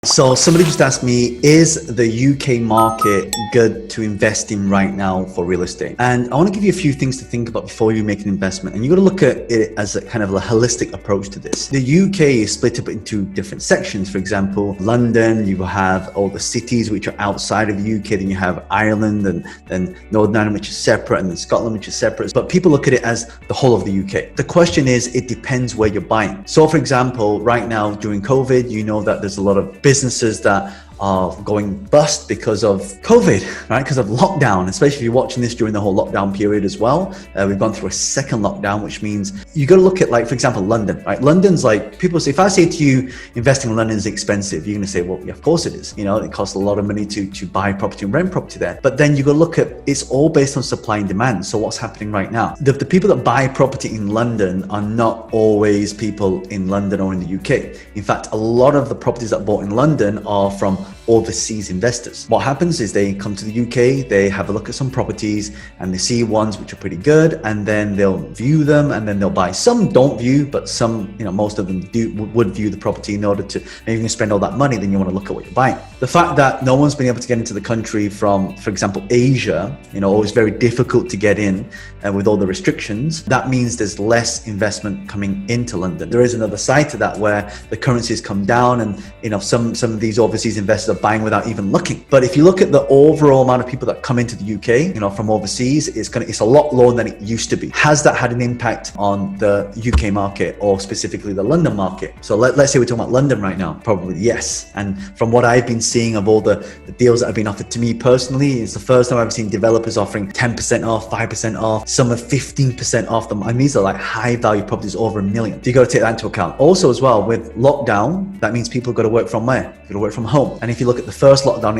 So somebody just asked me, is the UK market good to invest in right now for real estate? And I want to give you a few things to think about before you make an investment. And you got to look at it as a kind of a holistic approach to this. The UK is split up into different sections. For example, London, you have all the cities which are outside of the UK. Then you have Ireland and then Northern Ireland, which is separate, and then Scotland, which is separate. But people look at it as the whole of the UK. The question is, it depends where you're buying. So for example, right now during COVID, you know that there's a lot of businesses that are going bust because of COVID, right? Because of lockdown, especially if you're watching this during the whole lockdown period as well. We've gone through a second lockdown, which means you got to look at, like, for example, London, right? London's like, people say, if I say to you, investing in London is expensive, you're going to say, well, yeah, of course it is. You know, it costs a lot of money to buy property and rent property there. But then you got to look at, it's all based on supply and demand. So what's happening right now? The people that buy property in London are not always people in London or in the UK. In fact, a lot of the properties that are bought in London are from overseas investors. What happens is they come to the UK, they have a look at some properties and they see ones which are pretty good, and then they'll view them and then they'll buy. Some don't view, but some, you know, most of them would view the property in order to, if you're going to spend all that money, then you want to look at what you're buying. The fact that no one's been able to get into the country from, for example, Asia, you know, it's very difficult to get in with all the restrictions. That means there's less investment coming into London. There is another side to that where the currencies come down and, you know, some of these overseas investors are buying without even looking. But if you look at the overall amount of people that come into the UK, you know, from overseas, it's a lot lower than it used to be. Has that had an impact on the UK market, or specifically the London market? So let's say we're talking about London right now. Probably yes. And from what I've been seeing of all the deals that have been offered to me personally, it's the first time I've seen developers offering 10% off, 5% off, some are 15% off them. And these are like high value properties over $1 million. So you got to take that into account. Also as well, with lockdown, that means people got to work from where? Got to work from home. And if you look at the first lockdown,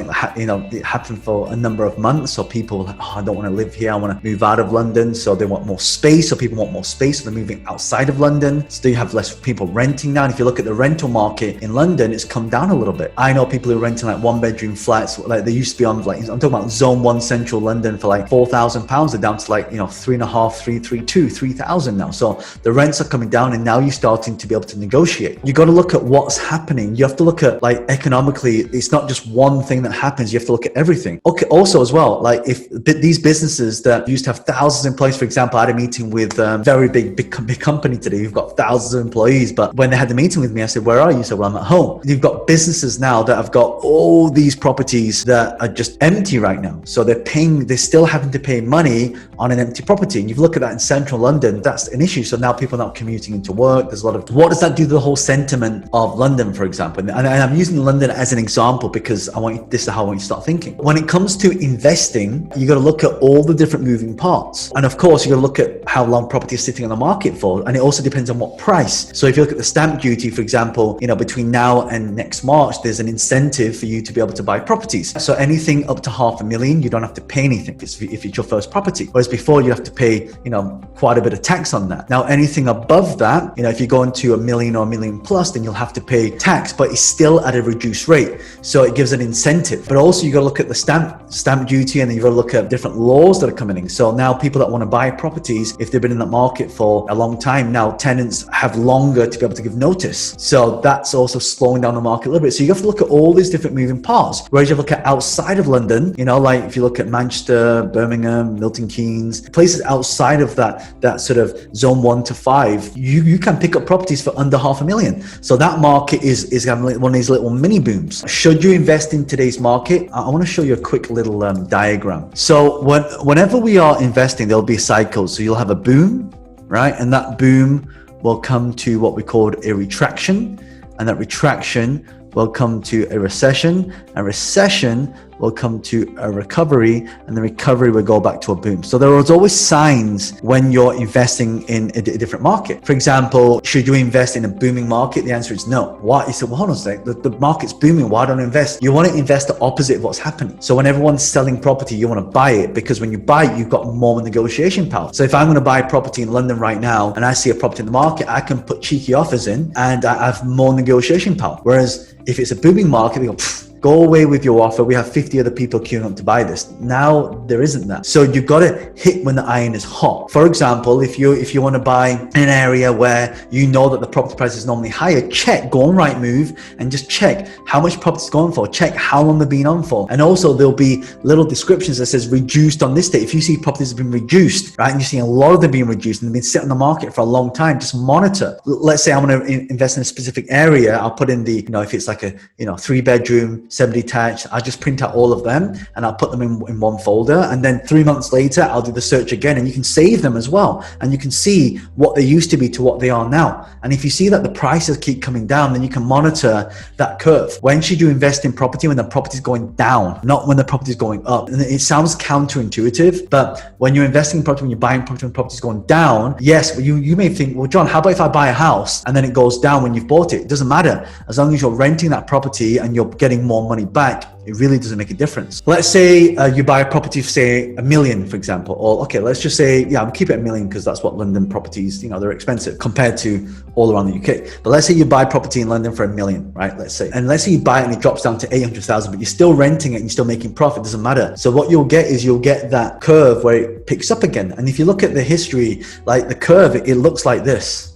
it happened for a number of months. So people were like, oh, I don't want to live here, I want to move out of London. So they want more space. So people want more space, so they're moving outside of London. So you have less people renting now. And if you look at the rental market in London, it's come down a little bit. I know people who are renting like 1-bedroom flats, like they used to be on, like, I'm talking about zone 1 central London for like £4,000. They're down to like, you know, 3,500 now. So the rents are coming down, and now you're starting to be able to negotiate. You got to look at what's happening. You have to look at, like, economically, it's not just one thing that happens. You have to look at everything. Okay. Also as well, like, if these businesses that used to have thousands of employees, for example, I had a meeting with a very big company today. You've got thousands of employees, but when they had the meeting with me, I said, where are you? So, well, I'm at home. You've got businesses now that have got all these properties that are just empty right now. So they're still having to pay money on an empty property. And you look at that in central London, that's an issue. So now people are not commuting into work. There's a lot of, what does that do to the whole sentiment of London, for example? And I'm using London as an example because this is how I want you to start thinking. When it comes to investing, you got to look at all the different moving parts. And of course, you got to look at how long property is sitting on the market for. And it also depends on what price. So if you look at the stamp duty, for example, you know, between now and next March, there's an incentive for you to be able to buy properties. So anything up to $500,000, you don't have to pay anything if it's your first property. Whereas before, you have to pay, you know, quite a bit of tax on that. Now, anything above that, you know, if you go into $1 million or $1 million plus, then you'll have to pay tax, but it's still at a reduced rate. So it gives an incentive. But also you got to look at the stamp duty, and then you got to look at different laws that are coming in. So now people that want to buy properties, if they've been in that market for a long time, now tenants have longer to be able to give notice. So that's also slowing down the market a little bit. So you have to look at all these different moving parts. Whereas you look at outside of London, you know, like if you look at Manchester, Birmingham, Milton Keynes, places outside of that sort of zone 1 to 5, you can pick up properties for under $500,000. So that market is one of these little mini booms. Should you invest in today's market? I want to show you a quick little diagram. So whenever we are investing, there'll be cycles. So you'll have a boom, right? And that boom will come to what we call a retraction, and that retraction will come to a recession, and recession will come to a recovery, and the recovery will go back to a boom. So there is always signs when you're investing in a different market. For example, should you invest in a booming market? The answer is no. Why? You say, well, hold on a sec, the market's booming, why don't I invest? You want to invest the opposite of what's happening. So when everyone's selling property, you want to buy it, because when you buy it, you've got more negotiation power. So if I'm going to buy property in London right now, and I see a property in the market, I can put cheeky offers in, and I have more negotiation power. Whereas if it's a booming market, they go, go away with your offer. We have 50 other people queuing up to buy this. Now there isn't that. So you've got to hit when the iron is hot. For example, if you want to buy an area where you know that the property price is normally higher, go on Rightmove and just check how much property is going for. Check how long they've been on for. And also there'll be little descriptions that says reduced on this date. If you see properties have been reduced, right, and you're seeing a lot of them being reduced and they've been sitting on the market for a long time, just monitor. Let's say I'm going to invest in a specific area. I'll put in the, if it's like a, 3-bedroom, 7-detached, I'll just print out all of them and I'll put them in one folder. And then 3 months later, I'll do the search again, and you can save them as well. And you can see what they used to be to what they are now. And if you see that the prices keep coming down, then you can monitor that curve. When should you invest in property? When the property is going down, not when the property is going up. And it sounds counterintuitive, but when you're investing in property, when you're buying property, when property is going down, yes, you may think, well, John, how about if I buy a house and then it goes down when you've bought it? It doesn't matter. As long as you're renting that property and you're getting more money back, it really doesn't make a difference. Let's say you buy a property for, say, $1 million, for example, or okay, let's just say, I'm keep it $1 million because that's what London properties, they're expensive compared to all around the UK. But let's say you buy property in London for $1 million, right? Let's say, and let's say you buy it and it drops down to 800,000, but you're still renting it and you're still making profit. It doesn't matter. So what you'll get is you'll get that curve where it picks up again. And if you look at the history, like the curve, it looks like this,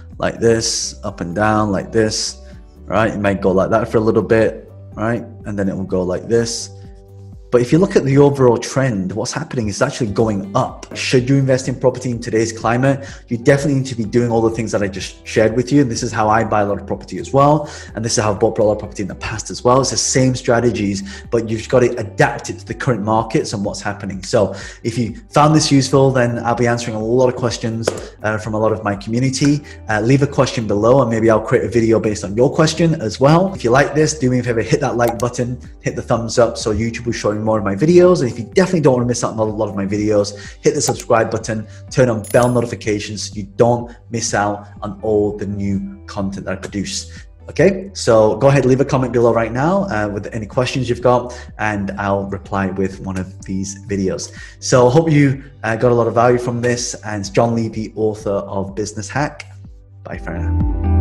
up and down, like this, right? It might go like that for a little bit, right? And then it will go like this. But if you look at the overall trend, what's happening is actually going up. Should you invest in property in today's climate? You definitely need to be doing all the things that I just shared with you. And this is how I buy a lot of property as well. And this is how I've bought a lot of property in the past as well. It's the same strategies, but you've got to adapt it to the current markets and what's happening. So if you found this useful, then I'll be answering a lot of questions from a lot of my community. Leave a question below and maybe I'll create a video based on your question as well. If you like this, do me a favor, hit that like button, hit the thumbs up so YouTube will show you more of my videos. And if you definitely don't want to miss out on a lot of my videos, hit the subscribe button, turn on bell notifications so you don't miss out on all the new content that I produce. Okay, so go ahead, leave a comment below right now with any questions you've got, and I'll reply with one of these videos. So I hope you got a lot of value from this, and it's John Lee, the author of Business Hack. Bye for now.